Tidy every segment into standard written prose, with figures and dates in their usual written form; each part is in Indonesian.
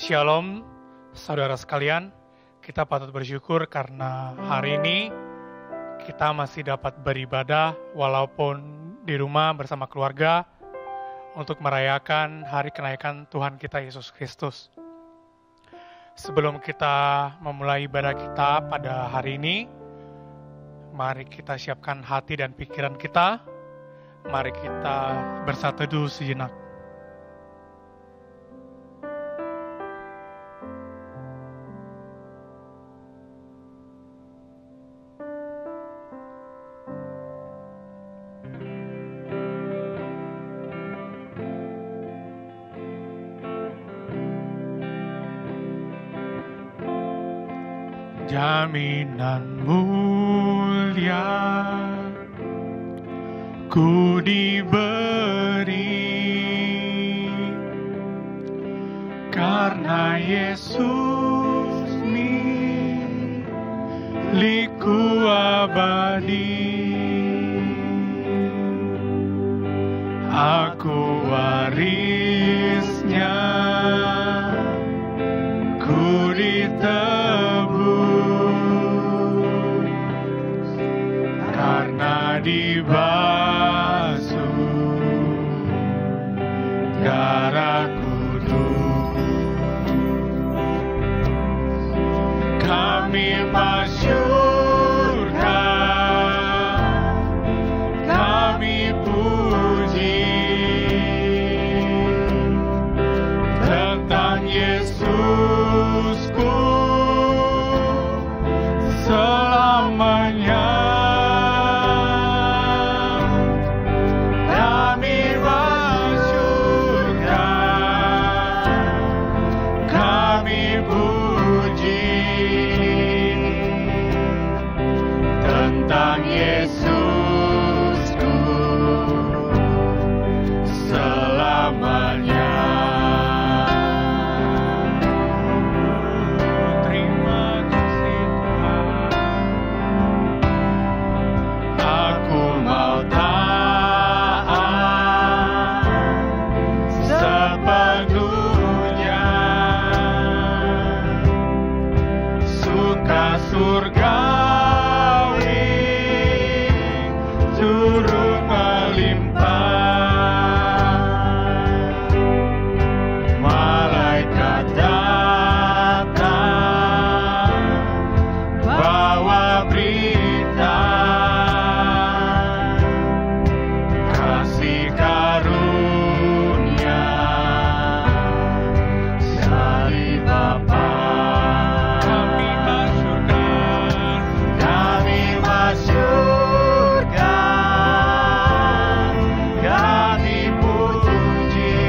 Shalom, saudara sekalian. Kita patut bersyukur karena hari ini kita masih dapat beribadah walaupun di rumah bersama keluarga untuk merayakan hari kenaikan Tuhan kita Yesus Kristus. Sebelum kita memulai ibadah kita pada hari ini, mari kita siapkan hati dan pikiran kita. Mari kita bersatu teduh sejenak. Jaminan mulia ku diberi karena Yesus milikku abadi. Aku warisnya, ku ditebus karena dibasuh darah kudus. Kami masyurkan, kami puji tentang Yesusku selamanya. Kami masyurkan, kami puji tentang Yesusku selamanya. Terima kasih Tuhan. Aku mau taat sepenuhnya, suka surgawi turun melimpah. Malaikat datang bawa berita kasih karunia dari Bapa. Kami masyurkan, kami masyurkan, kami puji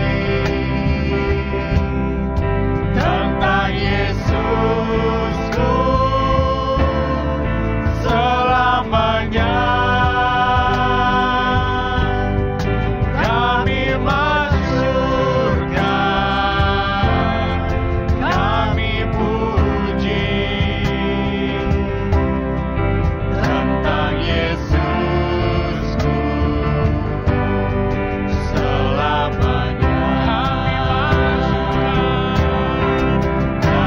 tentang Yesusku selamanya. Kami masyurkan, kami puji tentang Yesusku selamanya.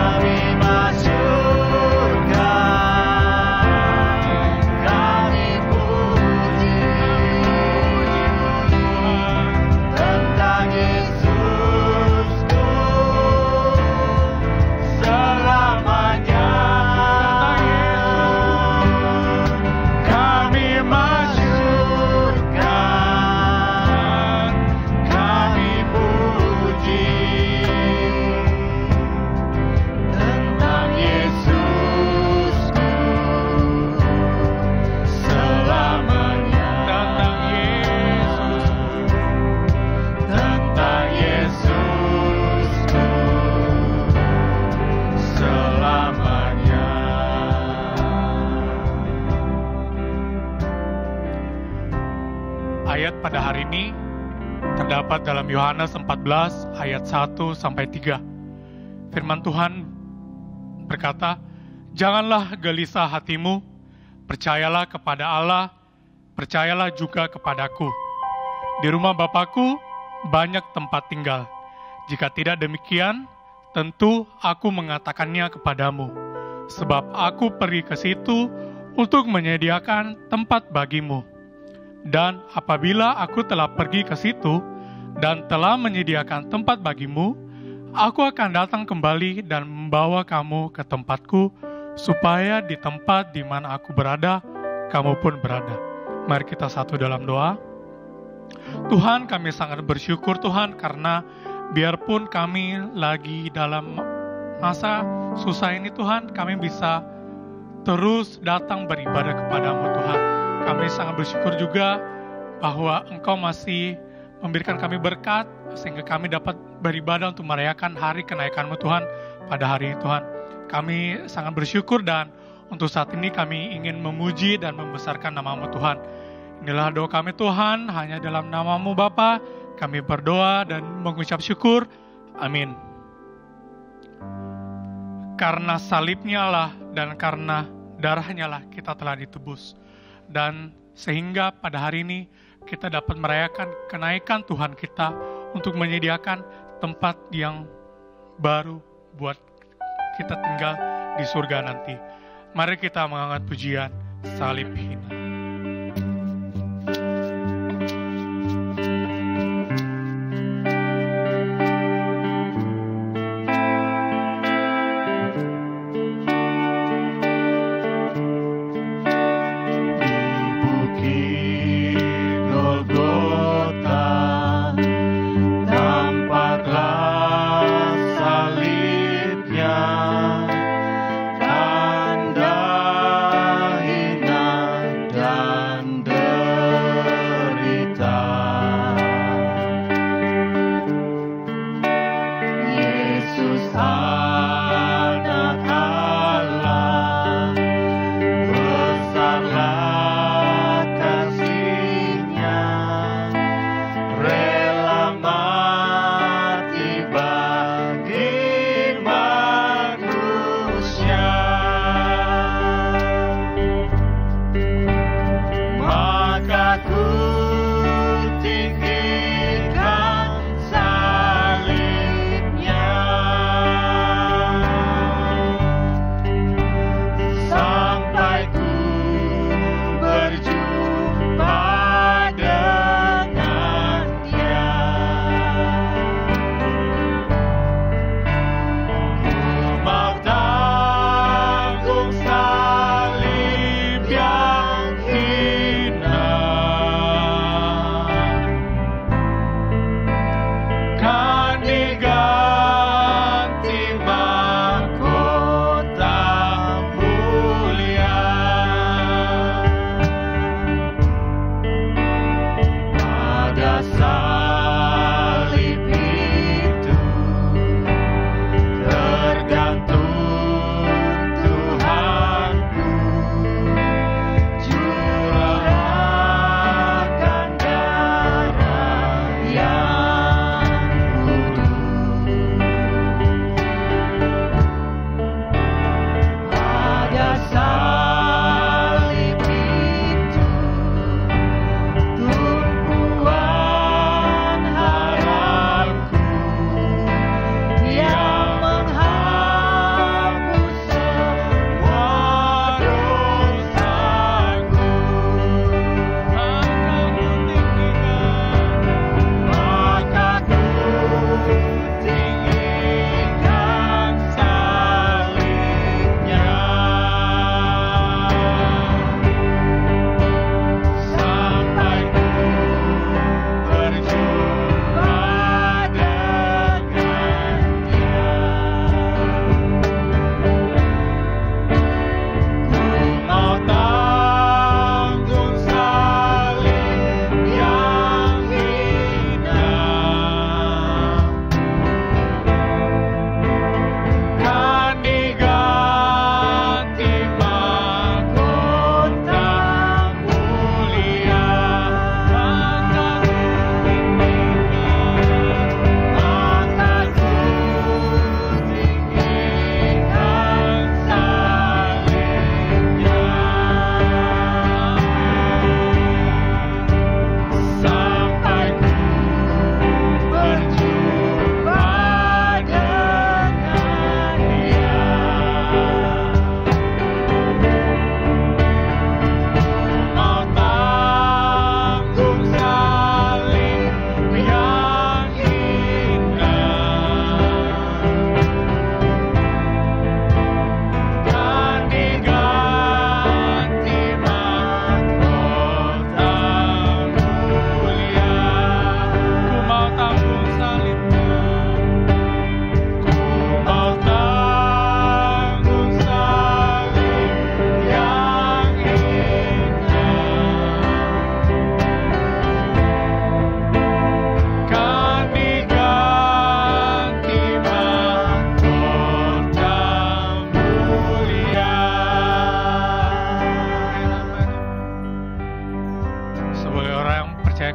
Kami masyurkan, kami puji tentang Yesusku selamanya. Kami masyurkan, kami puji tentang Yesusku selamanya. Tentang Yesusku selamanya. Ayat pada hari ini terdapat dalam Yohanes 14 ayat 1 sampai 3. Firman Tuhan berkata, "Janganlah gelisah hatimu, percayalah kepada Allah, percayalah juga kepadaku. Di rumah Bapakku banyak tempat tinggal. Jika tidak demikian, tentu aku mengatakannya kepadamu, sebab aku pergi ke situ untuk menyediakan tempat bagimu. Dan apabila aku telah pergi ke situ dan telah menyediakan tempat bagimu, aku akan datang kembali dan membawa kamu ke tempatku, supaya di tempat di mana aku berada, kamu pun berada. Mari kita satu dalam doa. Tuhan, kami sangat bersyukur Tuhan, karena biarpun kami lagi dalam masa susah ini Tuhan, kami bisa terus datang beribadah kepadamu Tuhan. Kami sangat bersyukur juga bahwa Engkau masih memberikan kami berkat, sehingga kami dapat beribadah untuk merayakan hari kenaikan-Mu Tuhan pada hari ini Tuhan. Kami sangat bersyukur, dan untuk saat ini kami ingin memuji dan membesarkan nama-Mu Tuhan. Inilah doa kami Tuhan, hanya dalam nama-Mu Bapa kami berdoa dan mengucap syukur. Amin. Karena salibnya lah dan karena darahnya lah kita telah ditebus. Dan sehingga pada hari ini kita dapat merayakan kenaikan Tuhan kita untuk menyediakan tempat yang baru buat kita tinggal di surga nanti. Mari kita mengangkat pujian Salib Hina. Tanda hina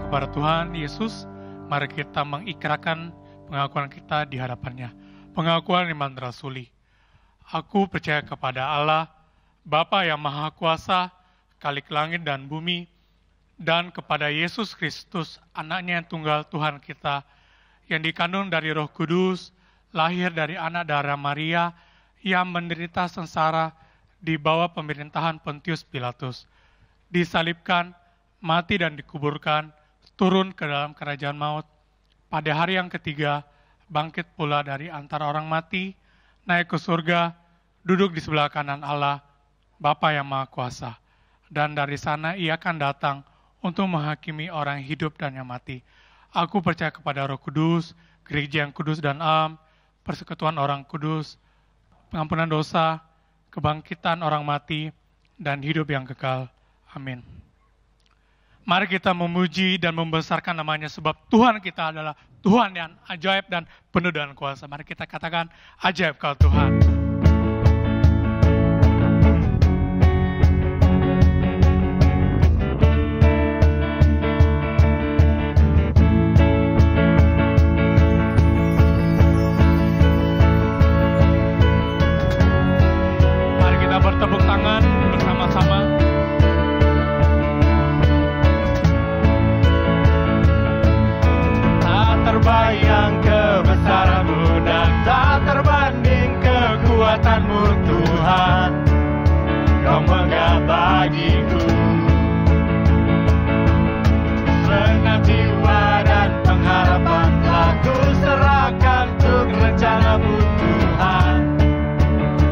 kepada Tuhan Yesus, mari kita mengikrarkan pengakuan kita di hadapannya. Pengakuan iman rasuli. Aku percaya kepada Allah, Bapa yang Maha Kuasa, Khalik langit dan bumi, dan kepada Yesus Kristus, anaknya yang tunggal Tuhan kita, yang dikandung dari Roh Kudus, lahir dari anak darah Maria, yang menderita sengsara di bawah pemerintahan Pontius Pilatus, disalibkan, mati dan dikuburkan, turun ke dalam kerajaan maut. Pada hari yang ketiga, bangkit pula dari antara orang mati, naik ke surga, duduk di sebelah kanan Allah, Bapa yang Maha Kuasa. Dan dari sana ia akan datang untuk menghakimi orang hidup dan yang mati. Aku percaya kepada Roh Kudus, gereja yang kudus dan am, persekutuan orang kudus, pengampunan dosa, kebangkitan orang mati, dan hidup yang kekal. Amin. Mari kita memuji dan membesarkan namanya sebab Tuhan kita adalah Tuhan yang ajaib dan penuh dengan kuasa. Mari kita katakan, ajaib Kau Tuhan. Mari kita bertepuk tangan bersama-sama. Terbayang kebesaran-Mu dan tak terbanding kekuatan-Mu Tuhan. Kau menggap bagiku senang jiwa dan pengharapan telah ku serahkan untuk rencana-Mu Tuhan.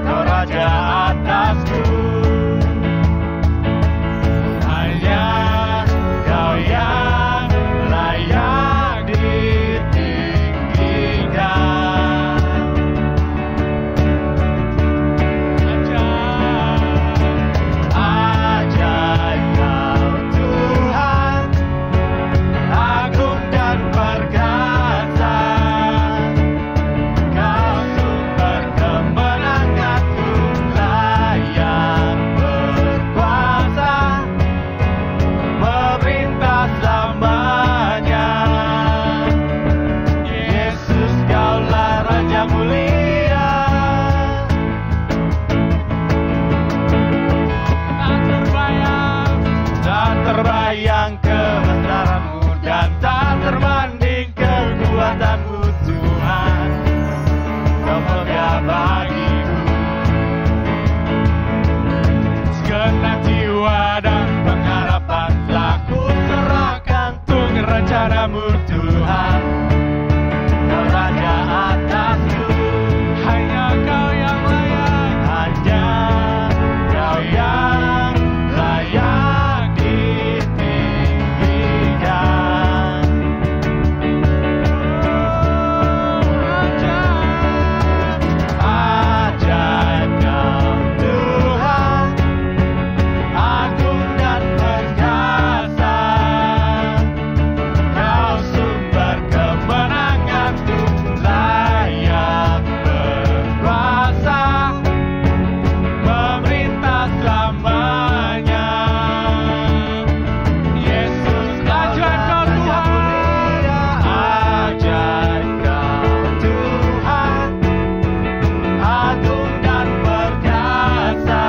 Kau Raja atasku, hanya Kau yang layak ditinggikan. Ajaib Kau Tuhan, agung dan perkasa. Kau sumber kemenanganku, layak berkuasa, memerintah selamanya. Yesus, Kaulah Raja mulia. Tak terbayang kebesaran-Mu dan tak terbanding kekuatan-Mu Tuhan. Kau megah bagiku segenap jiwa dan pengharapan telah ku serahkan untuk rencana-Mu Tuhan. Kau Raja atasku, hanya Kau yang layak, hanya Kau yang layak ditinggikan. Ajaib Kau Tuhan, agung dan perkasa. Kau sumber kemenanganku, layak berkuasa, memerintah selamanya. Yesus, ajaib Kau Tuhan, ajaib Kau Tuhan, agung dan perkasa.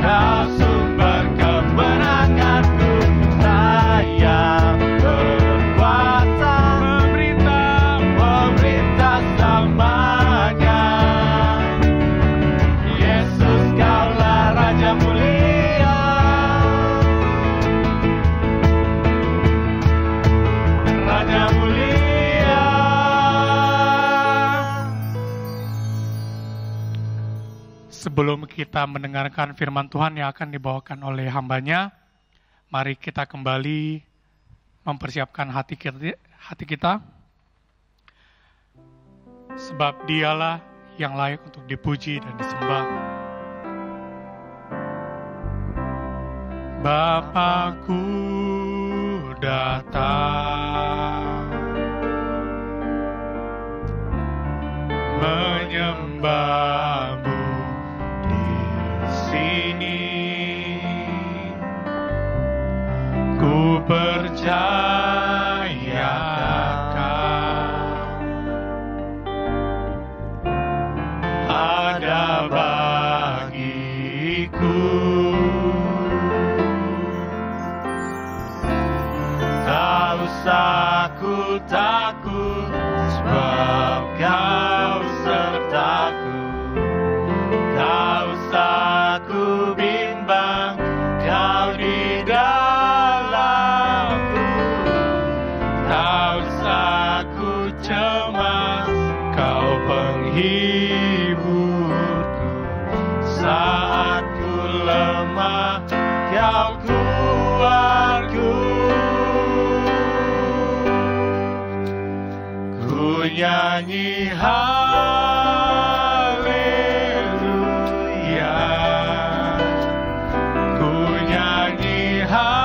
Kau sumber kemenanganku, layak berkuasa, memerintah selamanya. Yesus, Kaulah Raja mulia. Raja mulia. Sebelum kita mendengarkan firman Tuhan yang akan dibawakan oleh hamba-Nya, mari kita kembali mempersiapkan hati kita, sebab Dialah yang layak untuk dipuji dan disembah. Bapakku datang menyembah-Mu di sini. Ku percayakan ada bagiku. Tak usah ku takut, sebab Kau sertaku. Tak usah ku bimbang, Kau di dalamku. Tak usah ku cemas, Kau penghiburku. Saat ku lemah, Kau kuatku. Ku nyanyi haleluya, ku nyanyi haleluya.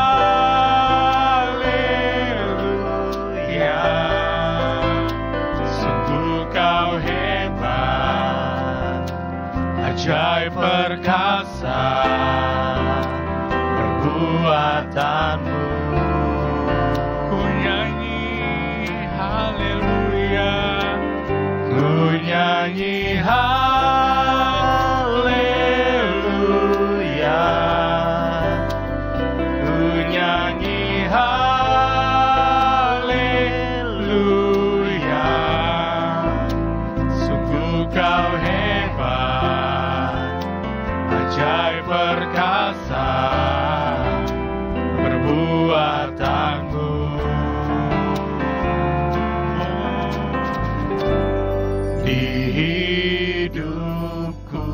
Sungguh Kau hebat, ajaib perkasa perbuatanmu. Ku nyanyi haleluya, ku nyanyi haleluya, ku nyanyi haleluya. Sungguh Kau hebat, ajaib perkasa perbuatanmu. Di hidupku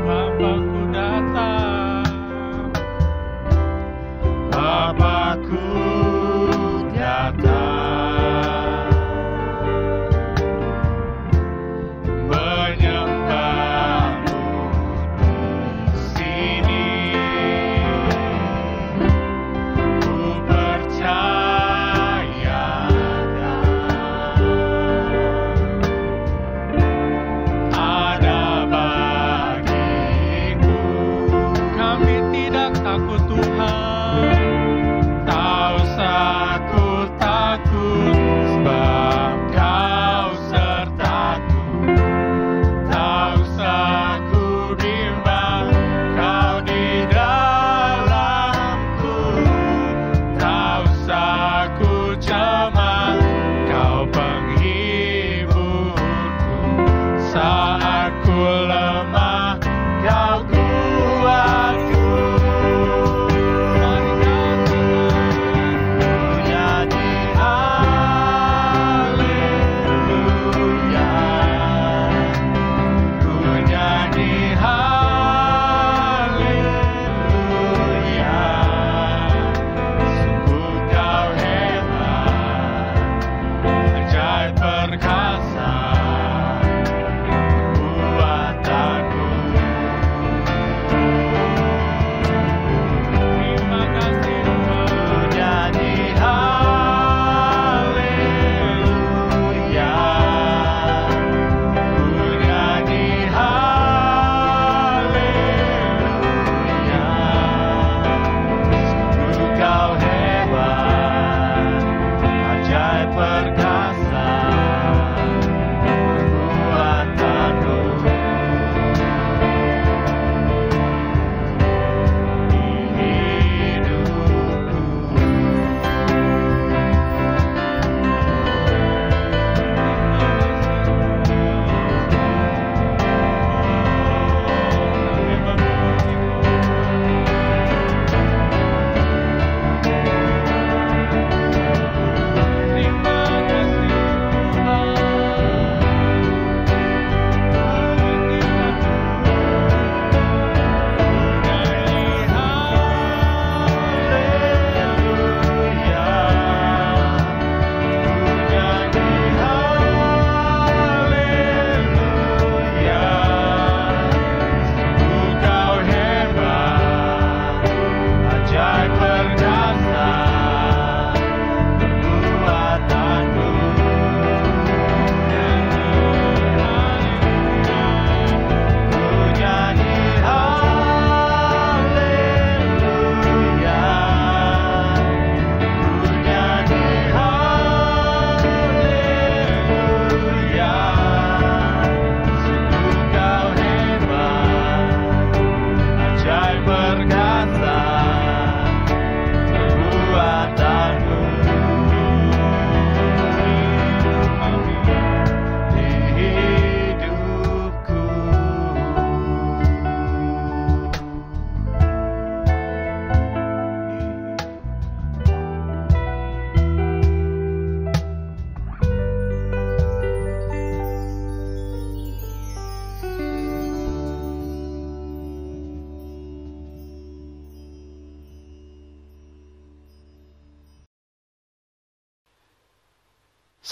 Bapakku datang, Bapakku datang, menyembahmu di sini. Ku percayakan ada bagiku. Kami tidak takut Tuhan, tak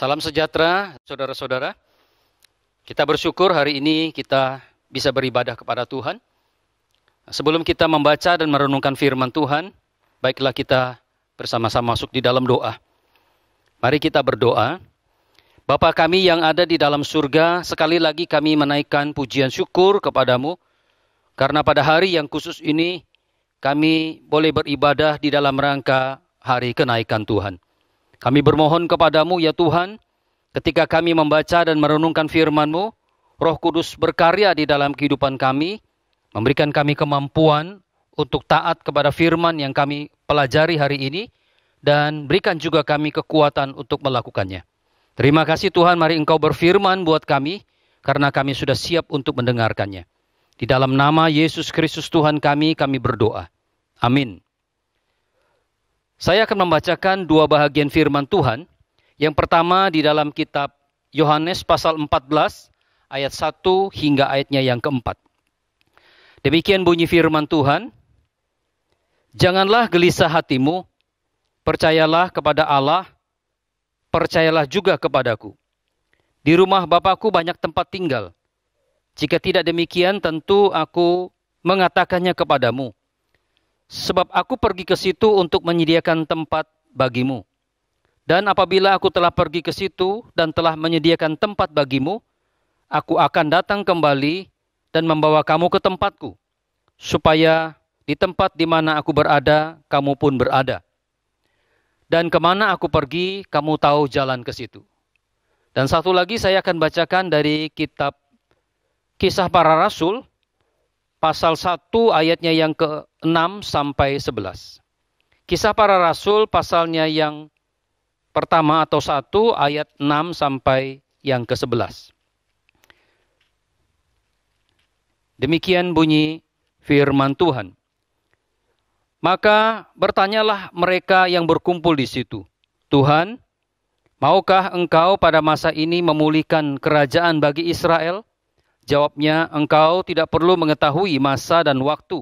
Salam sejahtera, saudara-saudara. Kita bersyukur hari ini kita bisa beribadah kepada Tuhan. Sebelum kita membaca dan merenungkan firman Tuhan, baiklah kita bersama-sama masuk di dalam doa. Mari kita berdoa. Bapa kami yang ada di dalam surga, sekali lagi kami menaikkan pujian syukur kepadamu, karena pada hari yang khusus ini, kami boleh beribadah di dalam rangka hari kenaikan Tuhan. Kami bermohon kepadamu ya Tuhan, ketika kami membaca dan merenungkan firman-Mu, Roh Kudus berkarya di dalam kehidupan kami, memberikan kami kemampuan untuk taat kepada firman yang kami pelajari hari ini, dan berikan juga kami kekuatan untuk melakukannya. Terima kasih Tuhan, mari Engkau berfirman buat kami, karena kami sudah siap untuk mendengarkannya. Di dalam nama Yesus Kristus Tuhan kami berdoa. Amin. Saya akan membacakan dua bahagian firman Tuhan. Yang pertama di dalam kitab Yohanes pasal 14 ayat 1 hingga ayatnya yang keempat. Demikian bunyi firman Tuhan. Janganlah gelisah hatimu, percayalah kepada Allah, percayalah juga kepadaku. Di rumah Bapakku banyak tempat tinggal. Jika tidak demikian tentu aku mengatakannya kepadamu. Sebab aku pergi ke situ untuk menyediakan tempat bagimu. Dan apabila aku telah pergi ke situ dan telah menyediakan tempat bagimu, aku akan datang kembali dan membawa kamu ke tempatku, supaya di tempat di mana aku berada, kamu pun berada. Dan kemana aku pergi, kamu tahu jalan ke situ. Dan satu lagi saya akan bacakan dari kitab Kisah Para Rasul, pasal 1 ayatnya yang ke-6 sampai 11. Kisah Para Rasul pasalnya yang pertama atau 1 ayat 6 sampai yang ke-11. Demikian bunyi firman Tuhan. Maka bertanyalah mereka yang berkumpul di situ, Tuhan, maukah Engkau pada masa ini memulihkan kerajaan bagi Israel? Jawabnya, engkau tidak perlu mengetahui masa dan waktu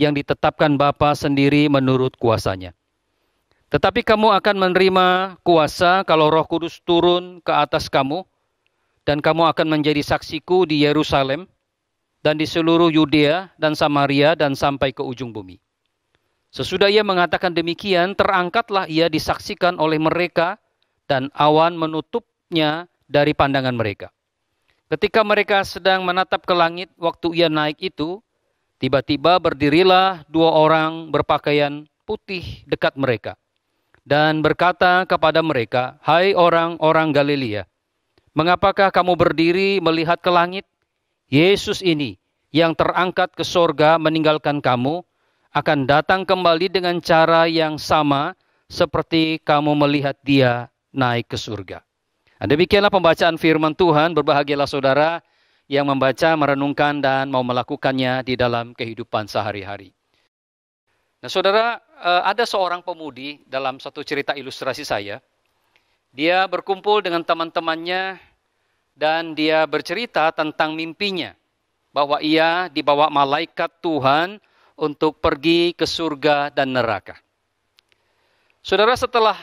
yang ditetapkan Bapa sendiri menurut kuasanya. Tetapi kamu akan menerima kuasa kalau Roh Kudus turun ke atas kamu, dan kamu akan menjadi saksiku di Yerusalem, dan di seluruh Yudea dan Samaria, dan sampai ke ujung bumi. Sesudah ia mengatakan demikian, terangkatlah ia disaksikan oleh mereka, dan awan menutupnya dari pandangan mereka. Ketika mereka sedang menatap ke langit waktu ia naik itu, tiba-tiba berdirilah dua orang berpakaian putih dekat mereka, dan berkata kepada mereka, "Hai orang-orang Galilea, mengapakah kamu berdiri melihat ke langit? Yesus ini yang terangkat ke sorga meninggalkan kamu, akan datang kembali dengan cara yang sama seperti kamu melihat dia naik ke surga." Dan demikianlah pembacaan firman Tuhan. Berbahagialah saudara yang membaca, merenungkan, dan mau melakukannya di dalam kehidupan sehari-hari. Nah saudara, ada seorang pemudi dalam satu cerita ilustrasi saya. Dia berkumpul dengan teman-temannya dan dia bercerita tentang mimpinya. Bahwa ia dibawa malaikat Tuhan untuk pergi ke surga dan neraka. Saudara, setelah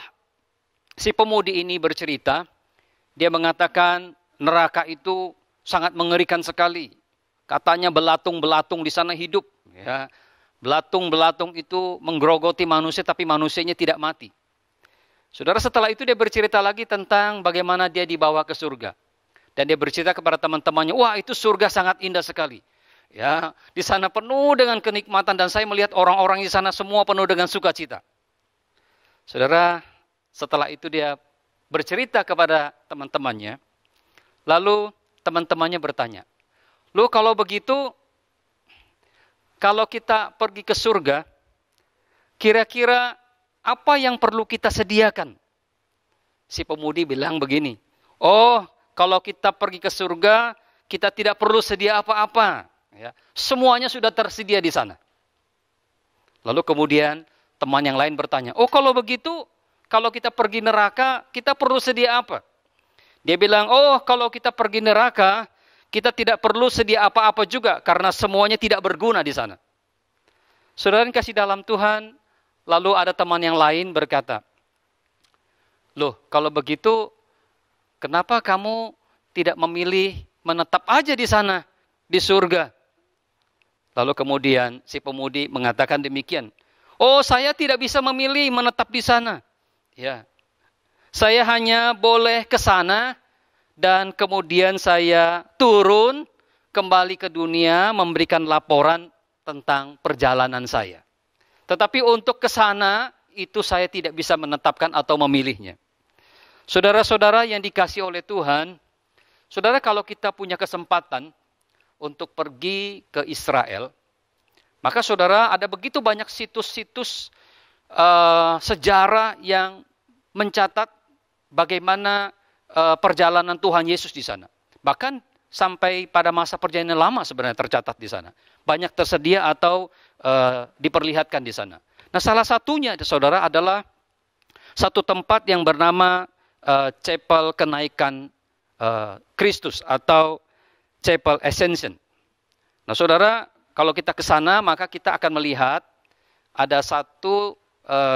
si pemudi ini bercerita, dia mengatakan neraka itu sangat mengerikan sekali. Katanya belatung-belatung di sana hidup. Ya. Belatung-belatung itu menggerogoti manusia, tapi manusianya tidak mati. Saudara, setelah itu dia bercerita lagi tentang bagaimana dia dibawa ke surga. Dan dia bercerita kepada teman-temannya, wah itu surga sangat indah sekali. Ya, di sana penuh dengan kenikmatan dan saya melihat orang-orang di sana semua penuh dengan sukacita. Saudara, setelah itu dia bercerita kepada teman-temannya, lalu teman-temannya bertanya, "Loh kalau begitu, kalau kita pergi ke surga, kira-kira apa yang perlu kita sediakan?" Si pemudi bilang begini, "Oh, kalau kita pergi ke surga, kita tidak perlu sedia apa-apa. Ya, semuanya sudah tersedia di sana." Lalu kemudian teman yang lain bertanya, "Oh kalau begitu, kalau kita pergi neraka, kita perlu sedia apa?" Dia bilang, "Oh kalau kita pergi neraka, kita tidak perlu sedia apa-apa juga, karena semuanya tidak berguna di sana." Saudara yang kasih dalam Tuhan, lalu ada teman yang lain berkata, "Loh kalau begitu, Kenapa kamu tidak memilih menetap aja di sana, di surga? Lalu kemudian si pemudi mengatakan demikian. Oh, saya tidak bisa memilih menetap di sana. Ya. Saya hanya boleh ke sana dan kemudian saya turun kembali ke dunia memberikan laporan tentang perjalanan saya. Tetapi untuk ke sana itu saya tidak bisa menetapkan atau memilihnya. Saudara-saudara yang dikasihi oleh Tuhan, saudara, kalau kita punya kesempatan untuk pergi ke Israel, maka saudara, ada begitu banyak situs-situs sejarah yang mencatat bagaimana perjalanan Tuhan Yesus di sana. Bahkan sampai pada masa perjanjian lama sebenarnya tercatat di sana. Banyak tersedia atau diperlihatkan di sana. Nah, salah satunya, saudara, adalah satu tempat yang bernama Chapel Kenaikan Kristus atau Chapel Ascension. Nah, saudara, kalau kita ke sana, maka kita akan melihat ada satu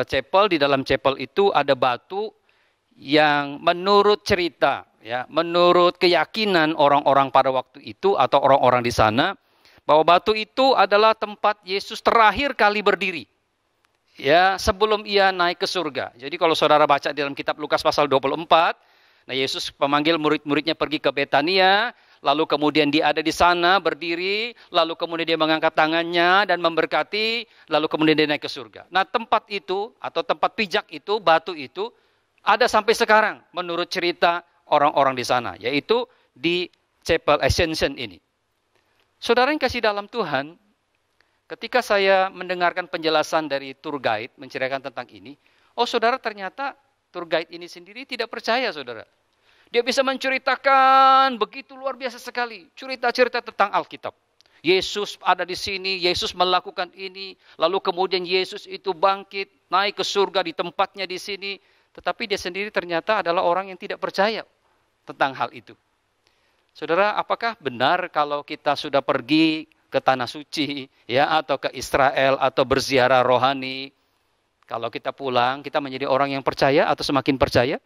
chapel. Di dalam chapel itu ada batu yang menurut cerita, ya, menurut keyakinan orang-orang pada waktu itu atau orang-orang di sana, bahwa batu itu adalah tempat Yesus terakhir kali berdiri. Ya, sebelum ia naik ke surga. Jadi kalau saudara baca di dalam kitab Lukas pasal 24, nah Yesus memanggil murid-muridnya pergi ke Betania, lalu kemudian dia ada di sana berdiri, lalu kemudian dia mengangkat tangannya dan memberkati, lalu kemudian dia naik ke surga. Nah, tempat itu atau tempat pijak itu, batu itu ada sampai sekarang menurut cerita orang-orang di sana, yaitu di Chapel Ascension ini. Saudara yang kasih dalam Tuhan, ketika saya mendengarkan penjelasan dari tour guide menceritakan tentang ini, oh saudara, ternyata tour guide ini sendiri tidak percaya, saudara. Dia bisa menceritakan begitu luar biasa sekali. Cerita-cerita tentang Alkitab. Yesus ada di sini, Yesus melakukan ini. Lalu kemudian Yesus itu bangkit, naik ke surga di tempatnya di sini. Tetapi dia sendiri ternyata adalah orang yang tidak percaya tentang hal itu. Saudara, apakah benar kalau kita sudah pergi ke Tanah Suci, ya, atau ke Israel, atau berziarah rohani, kalau kita pulang, kita menjadi orang yang percaya atau semakin percaya?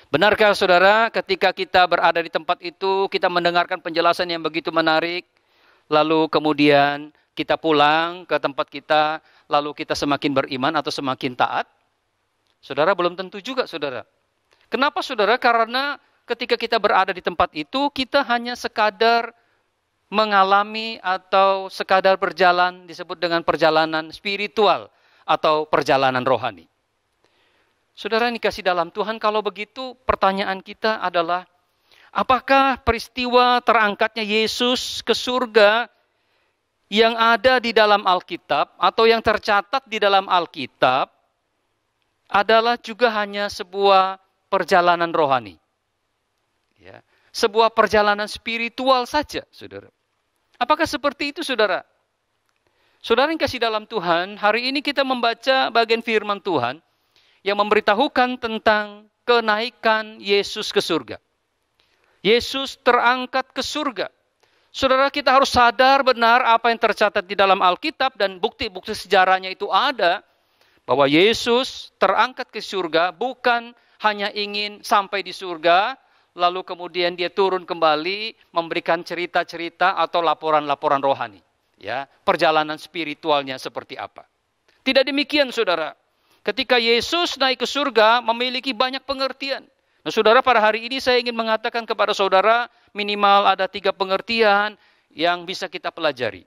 Benarkah saudara, ketika kita berada di tempat itu, kita mendengarkan penjelasan yang begitu menarik, lalu kemudian kita pulang ke tempat kita, lalu kita semakin beriman atau semakin taat? Saudara, belum tentu juga, saudara. Kenapa, saudara? Karena ketika kita berada di tempat itu, kita hanya sekadar mengalami atau sekadar berjalan, disebut dengan perjalanan spiritual atau perjalanan rohani. Saudara yang dikasih dalam Tuhan, kalau begitu pertanyaan kita adalah, apakah peristiwa terangkatnya Yesus ke surga yang ada di dalam Alkitab atau yang tercatat di dalam Alkitab adalah juga hanya sebuah perjalanan rohani? Ya, sebuah perjalanan spiritual saja, saudara. Apakah seperti itu, saudara? Saudara yang kasih dalam Tuhan, hari ini kita membaca bagian firman Tuhan yang memberitahukan tentang kenaikan Yesus ke surga. Yesus terangkat ke surga. Saudara, kita harus sadar benar apa yang tercatat di dalam Alkitab dan bukti-bukti sejarahnya itu ada, bahwa Yesus terangkat ke surga bukan hanya ingin sampai di surga, lalu kemudian dia turun kembali memberikan cerita-cerita atau laporan-laporan rohani. Ya, perjalanan spiritualnya seperti apa. Tidak demikian, saudara. Ketika Yesus naik ke surga, memiliki banyak pengertian. Nah, saudara, pada hari ini saya ingin mengatakan kepada saudara, minimal ada 3 pengertian yang bisa kita pelajari.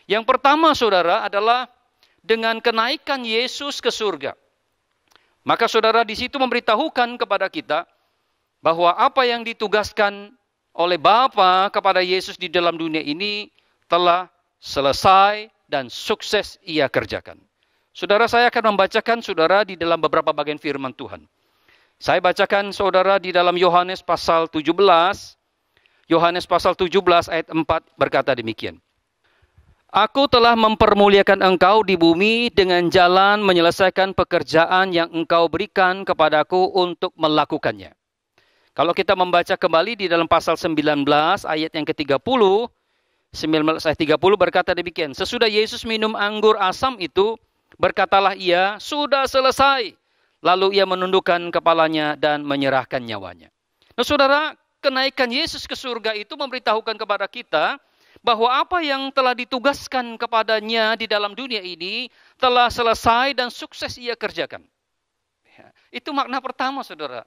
Yang pertama, saudara, adalah dengan kenaikan Yesus ke surga. Maka saudara di situ memberitahukan kepada kita bahwa apa yang ditugaskan oleh Bapa kepada Yesus di dalam dunia ini telah selesai dan sukses ia kerjakan. Saudara, saya akan membacakan saudara di dalam beberapa bagian firman Tuhan. Saya bacakan saudara di dalam Yohanes pasal 17. Yohanes pasal 17 ayat 4 berkata demikian. Aku telah mempermuliakan engkau di bumi dengan jalan menyelesaikan pekerjaan yang engkau berikan kepadaku untuk melakukannya. Kalau kita membaca kembali di dalam pasal 19 ayat yang ke-30, 19 ayat 30 berkata demikian. Sesudah Yesus minum anggur asam itu, berkatalah ia, sudah selesai. Lalu ia menundukkan kepalanya dan menyerahkan nyawanya. Nah, saudara, kenaikan Yesus ke surga itu memberitahukan kepada kita bahwa apa yang telah ditugaskan kepadanya di dalam dunia ini telah selesai dan sukses ia kerjakan. Ya, itu makna pertama, saudara.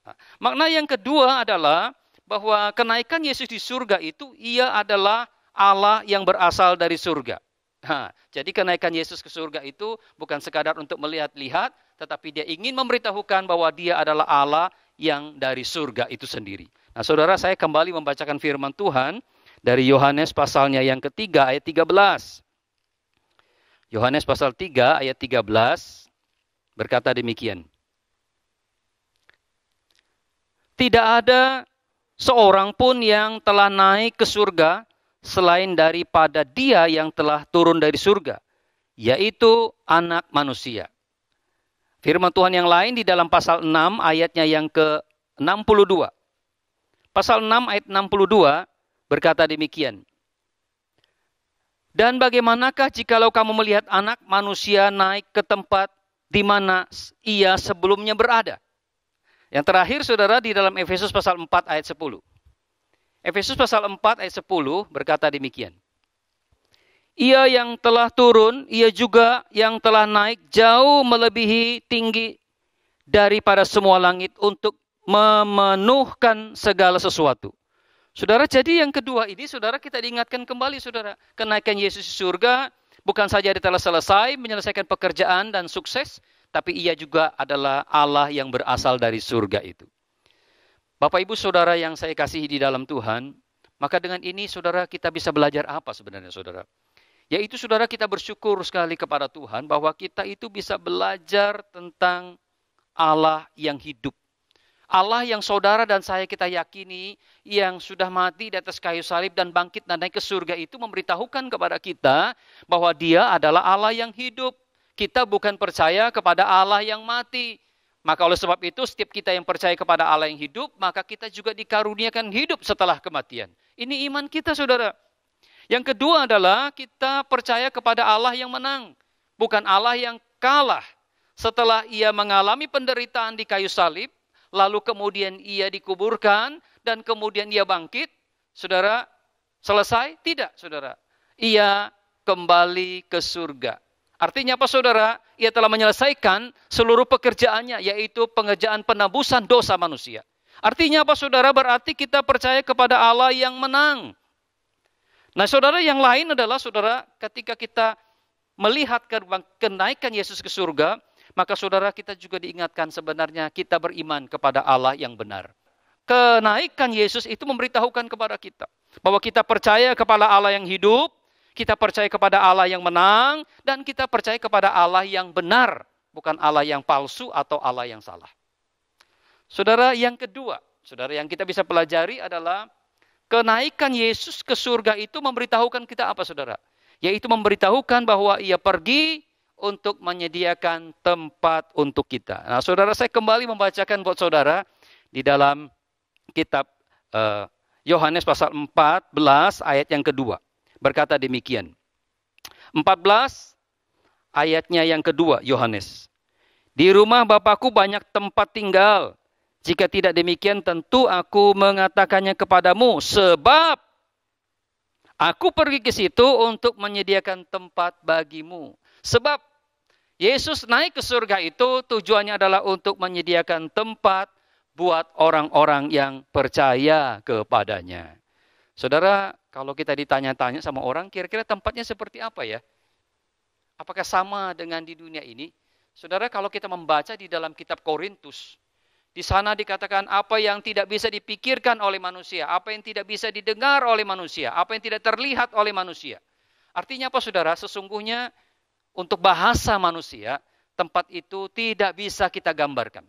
Nah, makna yang kedua adalah bahwa kenaikan Yesus di surga itu ia adalah Allah yang berasal dari surga. Nah, jadi kenaikan Yesus ke surga itu bukan sekadar untuk melihat-lihat, tetapi dia ingin memberitahukan bahwa dia adalah Allah yang dari surga itu sendiri. Nah, saudara, saya kembali membacakan firman Tuhan dari Yohanes pasalnya yang ketiga ayat 13. Yohanes pasal 3 ayat 13 berkata demikian. Tidak ada seorang pun yang telah naik ke surga selain daripada Dia yang telah turun dari surga, yaitu Anak Manusia. Firman Tuhan yang lain di dalam pasal 6 ayatnya yang ke-62. Pasal 6 ayat 62 berkata demikian. Dan bagaimanakah jikalau kamu melihat Anak Manusia naik ke tempat di mana Ia sebelumnya berada? Yang terakhir, saudara, di dalam Efesus pasal 4 ayat 10. Efesus pasal 4 ayat 10 berkata demikian. Ia yang telah turun, ia juga yang telah naik jauh melebihi tinggi daripada semua langit untuk memenuhkan segala sesuatu. Saudara, jadi yang kedua ini, saudara, kita diingatkan kembali, saudara. Kenaikan Yesus di surga bukan saja dia telah selesai menyelesaikan pekerjaan dan sukses, tapi ia juga adalah Allah yang berasal dari surga itu. Bapak, Ibu, Saudara yang saya kasihi di dalam Tuhan, maka dengan ini, saudara, kita bisa belajar apa sebenarnya, saudara? Yaitu, saudara, kita bersyukur sekali kepada Tuhan bahwa kita itu bisa belajar tentang Allah yang hidup. Allah yang saudara dan saya kita yakini, yang sudah mati di atas kayu salib dan bangkit dan naik ke surga itu memberitahukan kepada kita bahwa Dia adalah Allah yang hidup. Kita bukan percaya kepada Allah yang mati. Maka oleh sebab itu, setiap kita yang percaya kepada Allah yang hidup, maka kita juga dikaruniakan hidup setelah kematian. Ini iman kita, saudara. Yang kedua adalah kita percaya kepada Allah yang menang. Bukan Allah yang kalah. Setelah ia mengalami penderitaan di kayu salib, lalu kemudian ia dikuburkan, dan kemudian ia bangkit. Saudara, selesai? Tidak, saudara. Ia kembali ke surga. Artinya apa, saudara? Ia telah menyelesaikan seluruh pekerjaannya, yaitu pengerjaan penebusan dosa manusia. Artinya apa, saudara? Berarti kita percaya kepada Allah yang menang. Nah, saudara, yang lain adalah, saudara, ketika kita melihat kenaikan Yesus ke surga, maka saudara, kita juga diingatkan sebenarnya kita beriman kepada Allah yang benar. Kenaikan Yesus itu memberitahukan kepada kita bahwa kita percaya kepada Allah yang hidup, kita percaya kepada Allah yang menang, dan kita percaya kepada Allah yang benar, bukan Allah yang palsu atau Allah yang salah. Saudara, yang kedua, saudara, yang kita bisa pelajari adalah kenaikan Yesus ke surga itu memberitahukan kita apa, saudara? Yaitu memberitahukan bahwa ia pergi untuk menyediakan tempat untuk kita. Nah, saudara, saya kembali membacakan buat saudara di dalam kitab Yohanes pasal 14 ayat yang kedua. Berkata demikian. 14 ayatnya yang kedua, Yohanes. Di rumah Bapakku banyak tempat tinggal. Jika tidak demikian, tentu aku mengatakannya kepadamu, sebab aku pergi ke situ untuk menyediakan tempat bagimu. Sebab Yesus naik ke surga itu tujuannya adalah untuk menyediakan tempat buat orang-orang yang percaya kepadanya. Saudara, kalau kita ditanya-tanya sama orang, kira-kira tempatnya seperti apa ya? Apakah sama dengan di dunia ini? Saudara, kalau kita membaca di dalam kitab Korintus, di sana dikatakan apa yang tidak bisa dipikirkan oleh manusia, apa yang tidak bisa didengar oleh manusia, apa yang tidak terlihat oleh manusia. Artinya apa, saudara? Sesungguhnya untuk bahasa manusia, tempat itu tidak bisa kita gambarkan.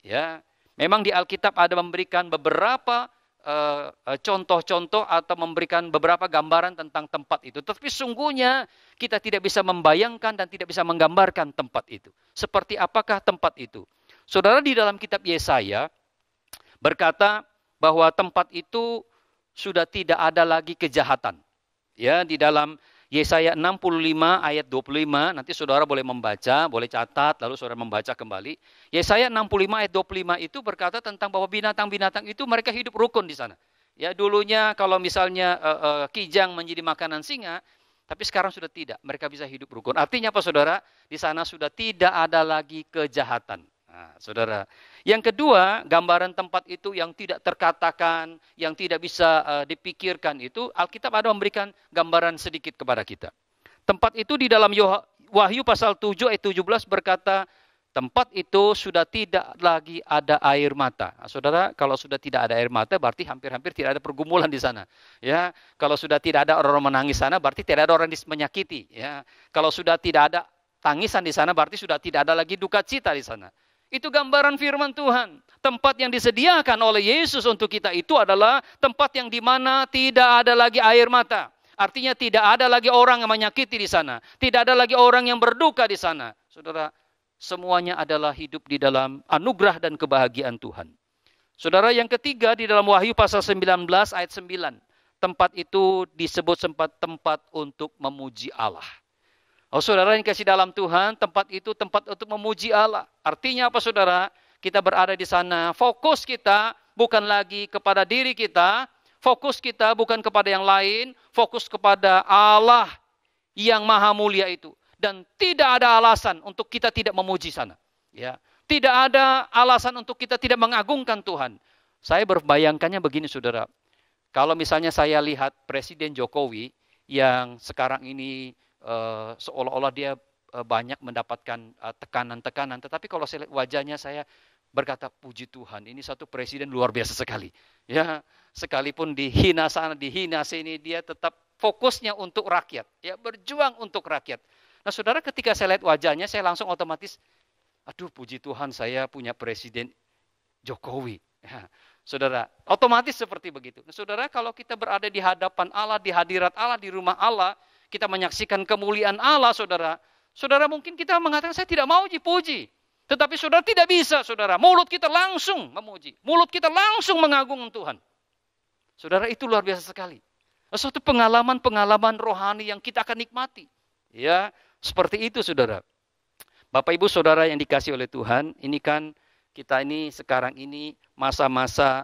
Ya, memang di Alkitab ada memberikan beberapa contoh-contoh atau memberikan beberapa gambaran tentang tempat itu. Tetapi sungguhnya kita tidak bisa membayangkan dan tidak bisa menggambarkan tempat itu. Seperti apakah tempat itu? Saudara, di dalam kitab Yesaya berkata bahwa tempat itu sudah tidak ada lagi kejahatan. Ya, di dalam Yesaya 65 ayat 25, nanti saudara boleh membaca, boleh catat, lalu saudara membaca kembali. Yesaya 65 ayat 25 itu berkata tentang bahwa binatang-binatang itu mereka hidup rukun di sana. Ya, dulunya kalau misalnya kijang menjadi makanan singa, tapi sekarang sudah tidak, mereka bisa hidup rukun. Artinya apa saudara? Di sana sudah tidak ada lagi kejahatan. Nah, saudara, yang kedua, gambaran tempat itu yang tidak terkatakan, yang tidak bisa dipikirkan itu, Alkitab ada memberikan gambaran sedikit kepada kita. Tempat itu di dalam Wahyu pasal 7 ayat 17 berkata, tempat itu sudah tidak lagi ada air mata. Nah, saudara, kalau sudah tidak ada air mata, berarti hampir-hampir tidak ada pergumulan di sana. Ya, kalau sudah tidak ada orang menangis sana, berarti tidak ada orang menyakiti. Ya, kalau sudah tidak ada tangisan di sana, berarti sudah tidak ada lagi duka cita di sana. Itu gambaran firman Tuhan. Tempat yang disediakan oleh Yesus untuk kita itu adalah tempat yang dimana tidak ada lagi air mata. Artinya tidak ada lagi orang yang menyakiti di sana. Tidak ada lagi orang yang berduka di sana. Saudara, semuanya adalah hidup di dalam anugerah dan kebahagiaan Tuhan. Saudara, yang ketiga di dalam Wahyu pasal 19 ayat 9. Tempat itu disebut tempat untuk memuji Allah. Oh saudara yang kasih dalam Tuhan, tempat itu tempat untuk memuji Allah. Artinya apa saudara? Kita berada di sana, fokus kita bukan lagi kepada diri kita, fokus kita bukan kepada yang lain, fokus kepada Allah yang maha mulia itu. Dan tidak ada alasan untuk kita tidak memuji sana. Ya, tidak ada alasan untuk kita tidak mengagungkan Tuhan. Saya berbayangkannya begini saudara, kalau misalnya saya lihat Presiden Jokowi yang sekarang ini seolah-olah dia banyak mendapatkan tekanan-tekanan. Tetapi kalau saya lihat wajahnya, saya berkata, puji Tuhan, ini satu presiden luar biasa sekali. Ya, sekalipun dihina sana, dihina sini, dia tetap fokusnya untuk rakyat. Ya, berjuang untuk rakyat. Nah saudara, ketika saya lihat wajahnya, saya langsung otomatis, aduh puji Tuhan saya punya Presiden Jokowi. Ya, saudara, otomatis seperti begitu. Nah saudara, kalau kita berada di hadapan Allah, di hadirat Allah, di rumah Allah, kita menyaksikan kemuliaan Allah, saudara. Saudara mungkin kita mengatakan, saya tidak mau dipuji. Tetapi saudara tidak bisa, saudara. Mulut kita langsung memuji. Mulut kita langsung mengagungkan Tuhan. Saudara, itu luar biasa sekali. Suatu pengalaman-pengalaman rohani yang kita akan nikmati. Ya, seperti itu, saudara. Bapak, Ibu, saudara yang dikasih oleh Tuhan, ini kan kita ini sekarang ini masa-masa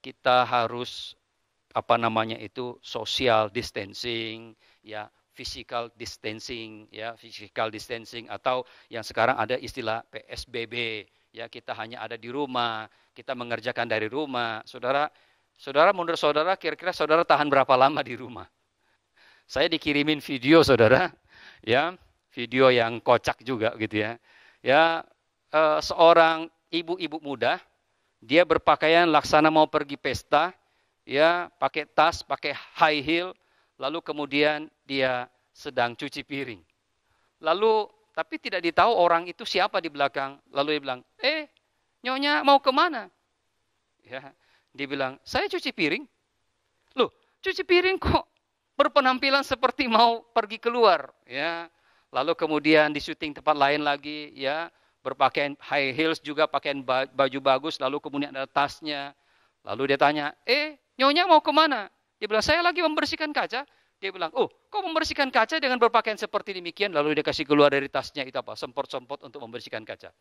kita harus social distancing, ya, physical distancing, ya, physical distancing, atau yang sekarang ada istilah PSBB, ya, kita hanya ada di rumah, kita mengerjakan dari rumah. Saudara, menurut saudara, kira-kira saudara tahan berapa lama di rumah? Saya dikirimin video, saudara, ya, video yang kocak juga gitu ya. Ya, seorang ibu-ibu muda, dia berpakaian laksana mau pergi pesta, ya, pakai tas, pakai high heel, lalu kemudian dia sedang cuci piring. Lalu, tapi tidak ditahu orang itu siapa di belakang. Lalu dia bilang, Nyonya mau kemana? Ya, dia bilang, saya cuci piring. Loh, cuci piring kok berpenampilan seperti mau pergi keluar. Ya, lalu kemudian di syuting tempat lain lagi, ya, berpakaian high heels juga, pakaian baju bagus, lalu kemudian ada tasnya. Lalu dia tanya, Nyonya mau kemana? Dia bilang, saya lagi membersihkan kaca. Dia bilang, kok membersihkan kaca dengan berpakaian seperti demikian? Lalu dia kasih keluar dari tasnya itu apa? Sempot-sempot untuk membersihkan kaca.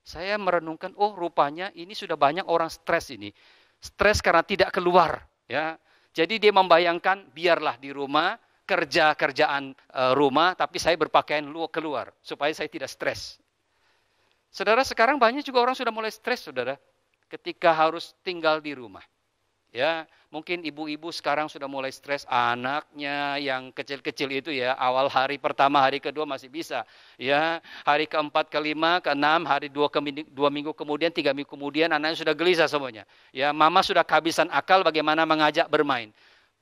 Saya merenungkan, rupanya ini sudah banyak orang stres ini. Stres karena tidak keluar. Ya. Jadi dia membayangkan, biarlah di rumah, kerjaan rumah, tapi saya berpakaian keluar. Supaya saya tidak stres. Saudara, sekarang banyak juga orang sudah mulai stres, saudara. Ketika harus tinggal di rumah. Ya, mungkin ibu-ibu sekarang sudah mulai stres, anaknya yang kecil-kecil itu ya, awal hari pertama, hari kedua masih bisa. Ya, hari keempat, kelima, keenam, hari dua minggu kemudian, 3 minggu kemudian, anaknya sudah gelisah semuanya. Ya, mama sudah kehabisan akal bagaimana mengajak bermain.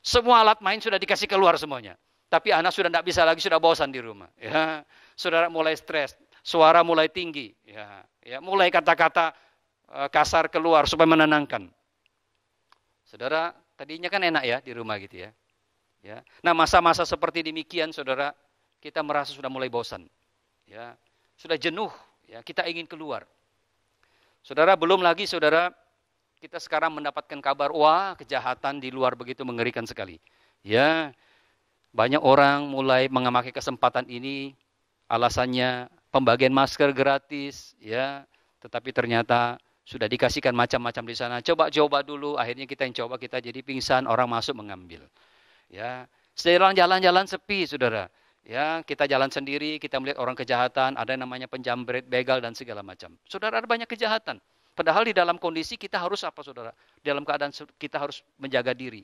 Semua alat main sudah dikasih keluar semuanya. Tapi anak sudah tidak bisa lagi, sudah bosan di rumah. Ya, saudara mulai stres, suara mulai tinggi. Ya, mulai kata-kata kasar keluar supaya menenangkan. Saudara, tadinya kan enak ya di rumah gitu ya. Ya. Nah, masa-masa seperti demikian, saudara, kita merasa sudah mulai bosan. Ya. Sudah jenuh, ya, kita ingin keluar. Saudara, belum lagi saudara, kita sekarang mendapatkan kabar, wah, kejahatan di luar begitu mengerikan sekali. Ya. Banyak orang mulai memakai kesempatan ini, alasannya pembagian masker gratis, ya. Tetapi ternyata sudah dikasihkan macam-macam di sana. Coba dulu, akhirnya kita yang coba, kita jadi pingsan, orang masuk mengambil. Ya, jalan-jalan sepi, saudara. Ya, kita jalan sendiri, kita melihat orang kejahatan, ada yang namanya penjambret, begal dan segala macam. Saudara, ada banyak kejahatan. Padahal di dalam kondisi kita harus apa, saudara? Dalam keadaan kita harus menjaga diri.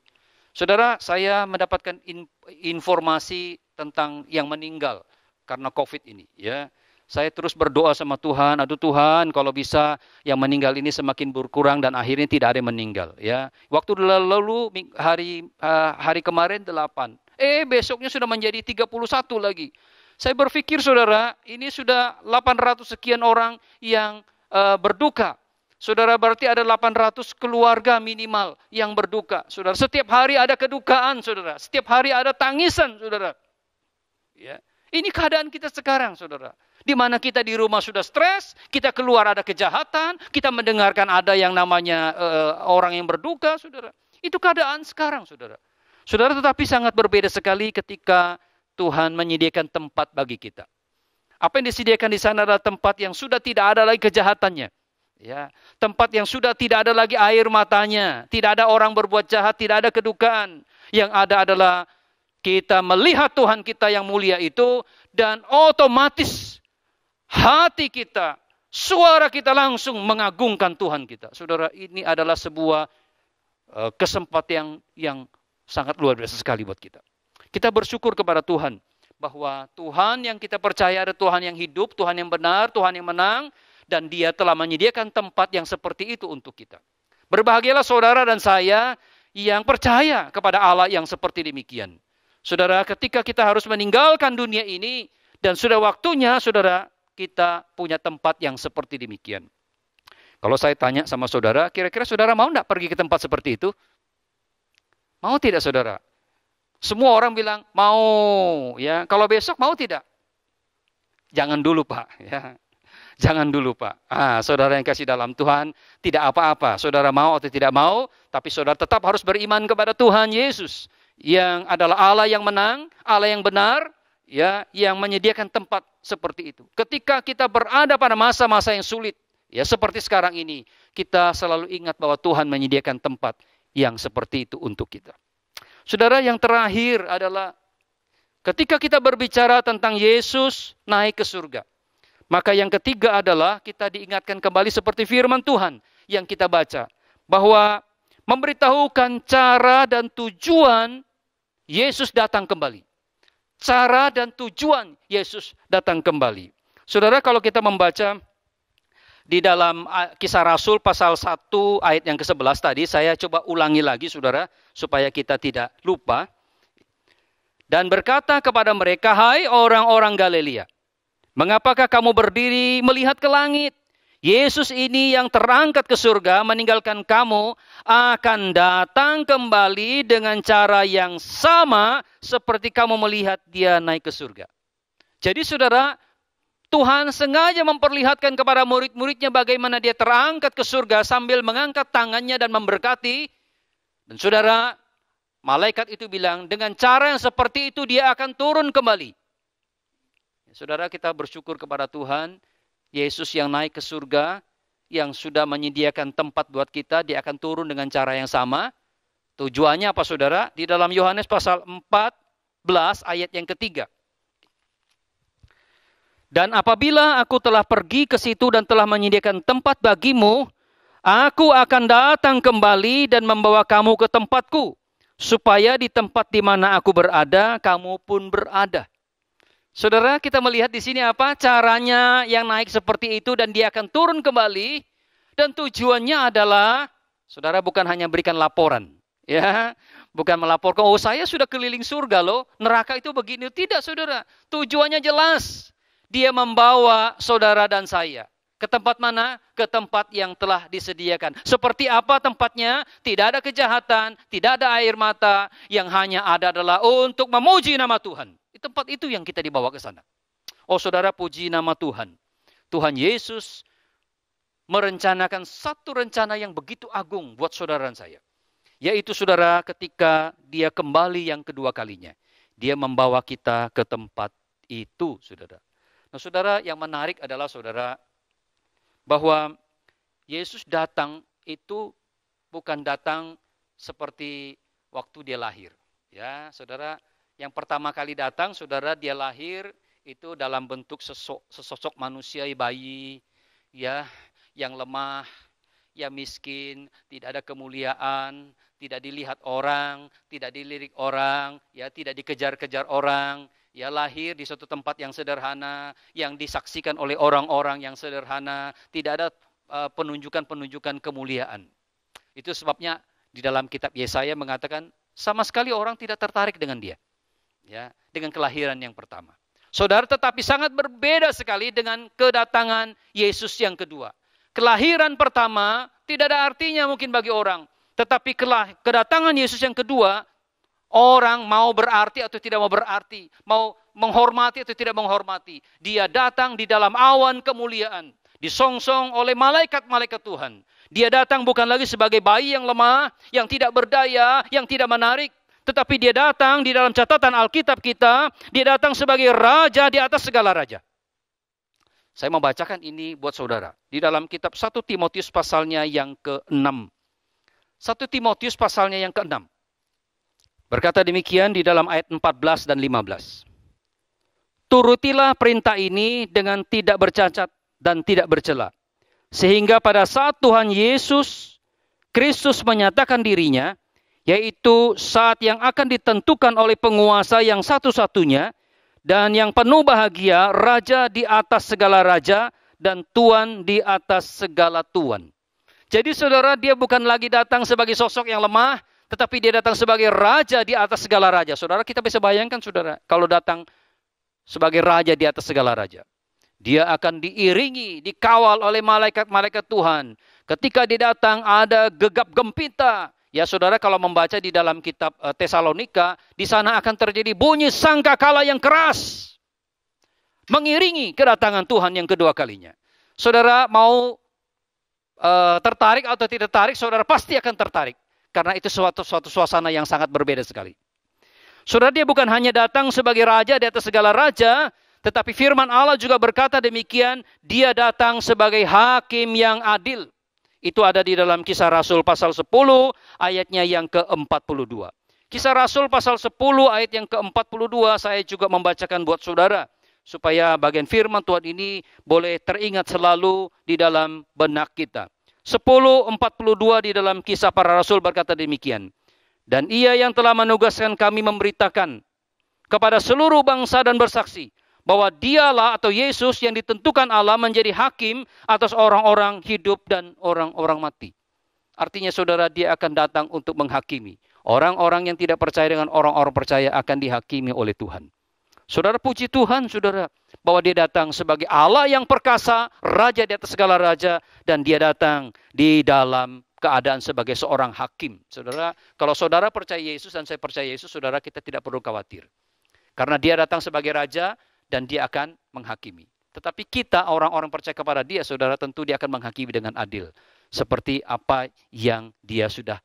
Saudara, saya mendapatkan informasi tentang yang meninggal karena COVID ini. Ya, saya terus berdoa sama Tuhan. Aduh Tuhan, kalau bisa yang meninggal ini semakin berkurang dan akhirnya tidak ada yang meninggal. Ya, waktu lalu hari kemarin 8. Besoknya sudah menjadi 31 lagi. Saya berpikir, saudara, ini sudah 800 sekian orang yang berduka. Saudara, berarti ada 800 keluarga minimal yang berduka. Saudara, setiap hari ada kedukaan, saudara. Setiap hari ada tangisan, saudara. Ya. Ini keadaan kita sekarang, saudara. Di mana kita di rumah sudah stres, kita keluar ada kejahatan, kita mendengarkan ada yang namanya orang yang berduka, saudara. Itu keadaan sekarang, saudara. Saudara, tetapi sangat berbeda sekali ketika Tuhan menyediakan tempat bagi kita. Apa yang disediakan di sana adalah tempat yang sudah tidak ada lagi kejahatannya. Ya, tempat yang sudah tidak ada lagi air matanya, tidak ada orang berbuat jahat, tidak ada kedukaan. Yang ada adalah kita melihat Tuhan kita yang mulia itu, dan otomatis hati kita, suara kita langsung mengagungkan Tuhan kita. Saudara, ini adalah sebuah kesempatan yang sangat luar biasa sekali buat kita. Kita bersyukur kepada Tuhan bahwa Tuhan yang kita percaya adalah Tuhan yang hidup, Tuhan yang benar, Tuhan yang menang. Dan Dia telah menyediakan tempat yang seperti itu untuk kita. Berbahagialah saudara dan saya yang percaya kepada Allah yang seperti demikian. Saudara, ketika kita harus meninggalkan dunia ini, dan sudah waktunya, saudara, kita punya tempat yang seperti demikian. Kalau saya tanya sama saudara, kira-kira saudara mau enggak pergi ke tempat seperti itu? Mau tidak, saudara? Semua orang bilang, mau. Ya, kalau besok mau tidak? Jangan dulu, Pak. Ya. Jangan dulu, Pak. Saudara yang kasih dalam Tuhan, tidak apa-apa. Saudara mau atau tidak mau, tapi saudara tetap harus beriman kepada Tuhan Yesus, yang adalah Allah yang menang, Allah yang benar, ya, yang menyediakan tempat seperti itu. Ketika kita berada pada masa-masa yang sulit, ya seperti sekarang ini, kita selalu ingat bahwa Tuhan menyediakan tempat yang seperti itu untuk kita. Saudara, yang terakhir adalah ketika kita berbicara tentang Yesus naik ke surga. Maka yang ketiga adalah kita diingatkan kembali seperti firman Tuhan yang kita baca. Bahwa memberitahukan cara dan tujuan Yesus datang kembali. Cara dan tujuan Yesus datang kembali. Saudara, kalau kita membaca di dalam Kisah Rasul pasal 1 ayat yang ke-11 tadi, saya coba ulangi lagi, saudara, supaya kita tidak lupa. Dan berkata kepada mereka, hai orang-orang Galilea, mengapakah kamu berdiri melihat ke langit? Yesus ini yang terangkat ke surga meninggalkan kamu akan datang kembali dengan cara yang sama seperti kamu melihat Dia naik ke surga. Jadi saudara, Tuhan sengaja memperlihatkan kepada murid-muridnya bagaimana Dia terangkat ke surga sambil mengangkat tangannya dan memberkati. Dan saudara, malaikat itu bilang dengan cara yang seperti itu Dia akan turun kembali. Saudara, kita bersyukur kepada Tuhan, Yesus yang naik ke surga, yang sudah menyediakan tempat buat kita, Dia akan turun dengan cara yang sama. Tujuannya apa, saudara? Di dalam Yohanes pasal 14 ayat yang ketiga. Dan apabila aku telah pergi ke situ dan telah menyediakan tempat bagimu, aku akan datang kembali dan membawa kamu ke tempatku, supaya di tempat di mana aku berada, kamu pun berada. Saudara, kita melihat di sini apa? Caranya yang naik seperti itu dan Dia akan turun kembali. Dan tujuannya adalah, saudara, bukan hanya berikan laporan. Ya, bukan melaporkan, oh saya sudah keliling surga loh, neraka itu begini. Tidak, saudara. Tujuannya jelas. Dia membawa saudara dan saya. Ke tempat mana? Ke tempat yang telah disediakan. Seperti apa tempatnya? Tidak ada kejahatan, tidak ada air mata. Yang hanya ada adalah untuk memuji nama Tuhan. Di tempat itu yang kita dibawa ke sana. Oh saudara, puji nama Tuhan. Tuhan Yesus merencanakan satu rencana yang begitu agung buat saudara dan saya. Yaitu saudara, ketika Dia kembali yang kedua kalinya. Dia membawa kita ke tempat itu, saudara. Nah, saudara, yang menarik adalah, saudara, bahwa Yesus datang itu bukan datang seperti waktu dia lahir. Ya, saudara, yang pertama kali datang, saudara, dia lahir itu dalam bentuk sesosok manusia bayi, ya, yang lemah, yang miskin, tidak ada kemuliaan, tidak dilihat orang, tidak dilirik orang, ya, tidak dikejar-kejar orang, ya, lahir di suatu tempat yang sederhana, yang disaksikan oleh orang-orang yang sederhana, tidak ada penunjukan-penunjukan kemuliaan. Itu sebabnya di dalam kitab Yesaya mengatakan sama sekali orang tidak tertarik dengan dia, ya, dengan kelahiran yang pertama. Saudara, tetapi sangat berbeda sekali dengan kedatangan Yesus yang kedua. Kelahiran pertama tidak ada artinya mungkin bagi orang, tetapi kedatangan Yesus yang kedua, orang mau berarti atau tidak mau berarti, mau menghormati atau tidak menghormati. Dia datang di dalam awan kemuliaan, disongsong oleh malaikat-malaikat Tuhan. Dia datang bukan lagi sebagai bayi yang lemah, yang tidak berdaya, yang tidak menarik. Tetapi dia datang di dalam catatan Alkitab kita, dia datang sebagai raja di atas segala raja. Saya membacakan ini buat saudara. Di dalam kitab 1 Timotius pasalnya yang ke-6. 1 Timotius pasalnya yang ke-6. Berkata demikian di dalam ayat 14 dan 15. Turutilah perintah ini dengan tidak bercacat dan tidak bercela. Sehingga pada saat Tuhan Yesus Kristus menyatakan dirinya, yaitu saat yang akan ditentukan oleh penguasa yang satu-satunya dan yang penuh bahagia, Raja di atas segala raja dan Tuan di atas segala tuan. Jadi saudara, dia bukan lagi datang sebagai sosok yang lemah, tetapi dia datang sebagai Raja di atas segala raja. Saudara, kita bisa bayangkan, saudara, kalau datang sebagai Raja di atas segala raja. Dia akan diiringi, dikawal oleh malaikat-malaikat Tuhan. Ketika dia datang ada gegap gempita. Ya saudara, kalau membaca di dalam kitab Tesalonika, di sana akan terjadi bunyi sangkakala yang keras. Mengiringi kedatangan Tuhan yang kedua kalinya. Saudara mau tertarik atau tidak tertarik, saudara pasti akan tertarik. Karena itu suatu suasana yang sangat berbeda sekali. Saudara, dia bukan hanya datang sebagai raja di atas segala raja, tetapi firman Allah juga berkata demikian, dia datang sebagai hakim yang adil. Itu ada di dalam Kisah Rasul pasal 10 ayatnya yang ke-42. Kisah Rasul pasal 10 ayat yang ke-42 saya juga membacakan buat saudara. Supaya bagian firman Tuhan ini boleh teringat selalu di dalam benak kita. 10:42 di dalam Kisah Para Rasul berkata demikian. Dan ia yang telah menugaskan kami memberitakan kepada seluruh bangsa dan bersaksi bahwa dialah atau Yesus yang ditentukan Allah menjadi hakim atas orang-orang hidup dan orang-orang mati. Artinya saudara, dia akan datang untuk menghakimi. Orang-orang yang tidak percaya dengan orang-orang percaya akan dihakimi oleh Tuhan. Saudara, puji Tuhan, saudara, bahwa dia datang sebagai Allah yang perkasa, Raja di atas segala raja, dan dia datang di dalam keadaan sebagai seorang hakim. Saudara, kalau saudara percaya Yesus dan saya percaya Yesus, saudara, kita tidak perlu khawatir. Karena dia datang sebagai Raja, dan dia akan menghakimi. Tetapi kita orang-orang percaya kepada dia, saudara, tentu dia akan menghakimi dengan adil. Seperti apa yang dia sudah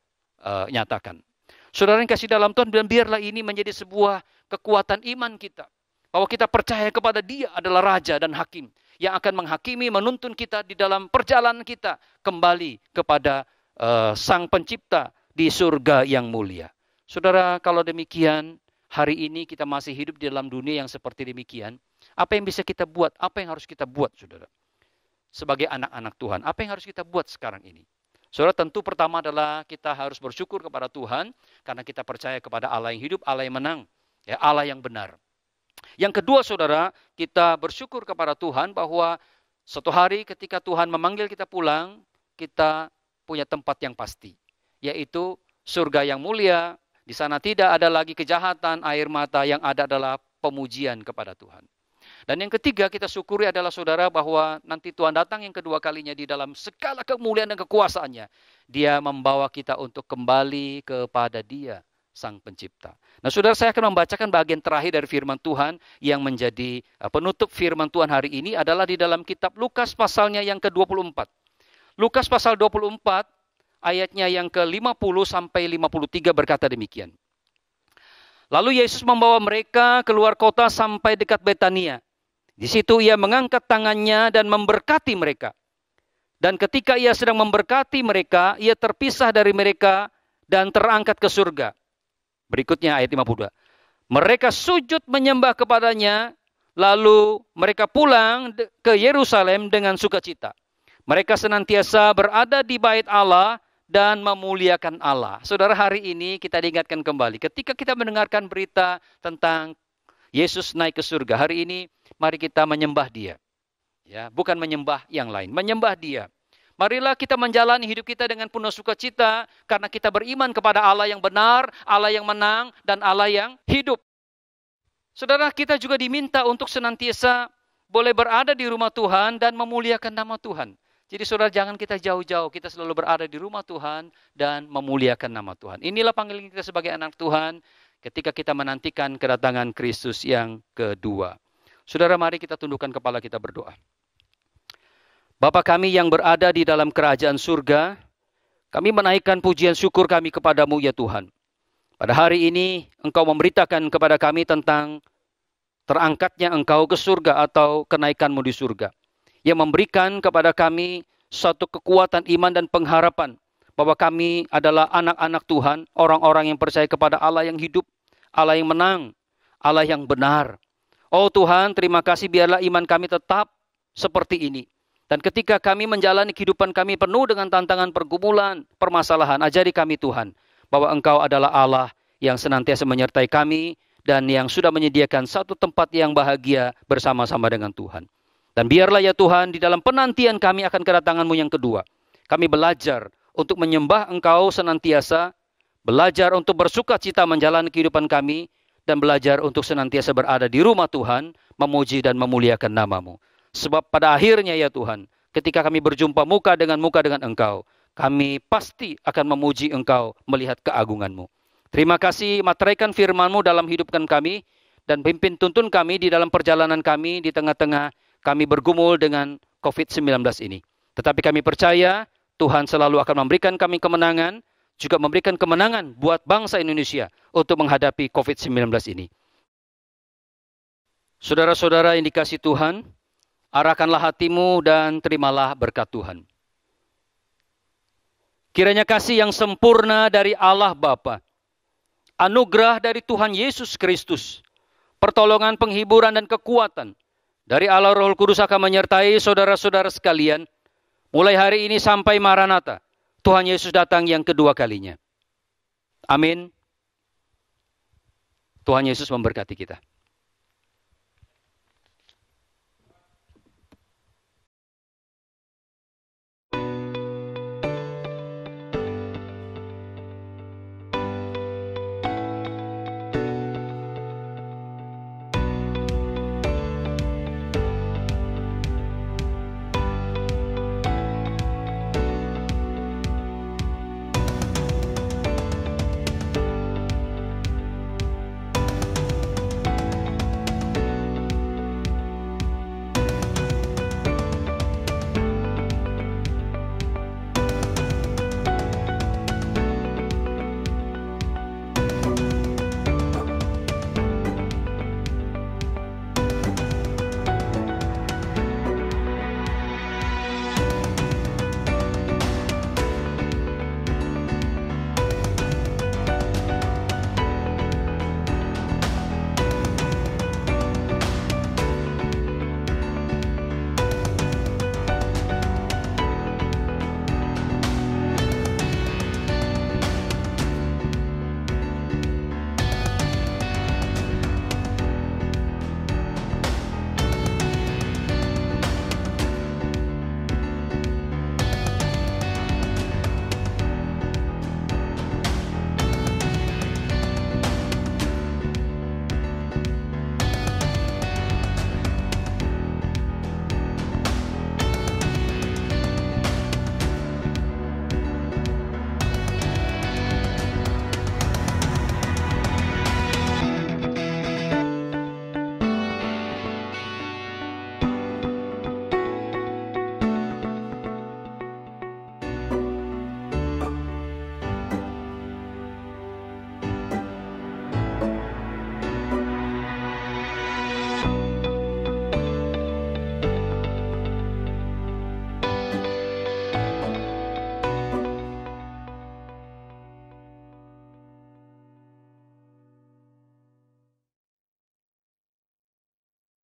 nyatakan. Saudara yang kasih dalam Tuhan, dan biarlah ini menjadi sebuah kekuatan iman kita. Bahwa kita percaya kepada dia adalah Raja dan Hakim. Yang akan menghakimi, menuntun kita di dalam perjalanan kita. Kembali kepada Sang Pencipta di surga yang mulia. Saudara, kalau demikian, hari ini kita masih hidup di dalam dunia yang seperti demikian. Apa yang bisa kita buat? Apa yang harus kita buat, saudara? Sebagai anak-anak Tuhan, apa yang harus kita buat sekarang ini? Saudara, tentu pertama adalah kita harus bersyukur kepada Tuhan. Karena kita percaya kepada Allah yang hidup, Allah yang menang. Ya, Allah yang benar. Yang kedua, saudara, kita bersyukur kepada Tuhan bahwa suatu hari ketika Tuhan memanggil kita pulang, kita punya tempat yang pasti. Yaitu surga yang mulia. Di sana tidak ada lagi kejahatan, air mata, yang ada adalah pemujian kepada Tuhan. Dan yang ketiga kita syukuri adalah saudara bahwa nanti Tuhan datang yang kedua kalinya di dalam segala kemuliaan dan kekuasaannya. Dia membawa kita untuk kembali kepada Dia, Sang Pencipta. Nah saudara, saya akan membacakan bagian terakhir dari firman Tuhan yang menjadi penutup firman Tuhan hari ini adalah di dalam kitab Lukas pasalnya yang ke-24. Lukas pasal 24 ayatnya yang ke-50 sampai 53 berkata demikian. Lalu Yesus membawa mereka keluar kota sampai dekat Betania. Di situ ia mengangkat tangannya dan memberkati mereka. Dan ketika ia sedang memberkati mereka, ia terpisah dari mereka dan terangkat ke surga. Berikutnya ayat 52. Mereka sujud menyembah kepadanya, lalu mereka pulang ke Yerusalem dengan sukacita. Mereka senantiasa berada di bait Allah dan memuliakan Allah. Saudara, hari ini kita diingatkan kembali. Ketika kita mendengarkan berita tentang Yesus naik ke surga, hari ini mari kita menyembah Dia. Ya, bukan menyembah yang lain, menyembah Dia. Marilah kita menjalani hidup kita dengan penuh sukacita karena kita beriman kepada Allah yang benar, Allah yang menang, dan Allah yang hidup. Saudara, kita juga diminta untuk senantiasa boleh berada di rumah Tuhan dan memuliakan nama Tuhan. Jadi saudara, jangan kita jauh-jauh, kita selalu berada di rumah Tuhan dan memuliakan nama Tuhan. Inilah panggilan kita sebagai anak Tuhan ketika kita menantikan kedatangan Kristus yang kedua. Saudara, mari kita tundukkan kepala kita berdoa. Bapa kami yang berada di dalam kerajaan surga, kami menaikkan pujian syukur kami kepadamu ya Tuhan. Pada hari ini Engkau memberitakan kepada kami tentang terangkatnya Engkau ke surga atau kenaikanmu di surga. Yang memberikan kepada kami suatu kekuatan iman dan pengharapan bahwa kami adalah anak-anak Tuhan, orang-orang yang percaya kepada Allah yang hidup, Allah yang menang, Allah yang benar. Oh Tuhan, terima kasih, biarlah iman kami tetap seperti ini. Dan ketika kami menjalani kehidupan kami penuh dengan tantangan, pergumulan, permasalahan, ajari kami Tuhan, bahwa Engkau adalah Allah yang senantiasa menyertai kami dan yang sudah menyediakan satu tempat yang bahagia bersama-sama dengan Tuhan. Dan biarlah ya Tuhan, di dalam penantian kami akan kedatangan-Mu yang kedua, kami belajar untuk menyembah Engkau senantiasa, belajar untuk bersuka cita menjalani kehidupan kami, dan belajar untuk senantiasa berada di rumah Tuhan, memuji dan memuliakan nama-Mu. Sebab pada akhirnya ya Tuhan, ketika kami berjumpa muka dengan Engkau, kami pasti akan memuji Engkau melihat keagungan-Mu. Terima kasih, materaikan firman-Mu dalam hidupkan kami, dan pimpin tuntun kami di dalam perjalanan kami di tengah-tengah kami bergumul dengan COVID-19 ini. Tetapi kami percaya Tuhan selalu akan memberikan kami kemenangan, juga memberikan kemenangan buat bangsa Indonesia untuk menghadapi COVID-19 ini. Saudara-saudara yang dikasihi Tuhan, arahkanlah hatimu dan terimalah berkat Tuhan. Kiranya kasih yang sempurna dari Allah Bapa, anugerah dari Tuhan Yesus Kristus, pertolongan, penghiburan, dan kekuatan dari Allah Roh Kudus akan menyertai saudara-saudara sekalian, mulai hari ini sampai Maranatha, Tuhan Yesus datang yang kedua kalinya. Amin. Tuhan Yesus memberkati kita.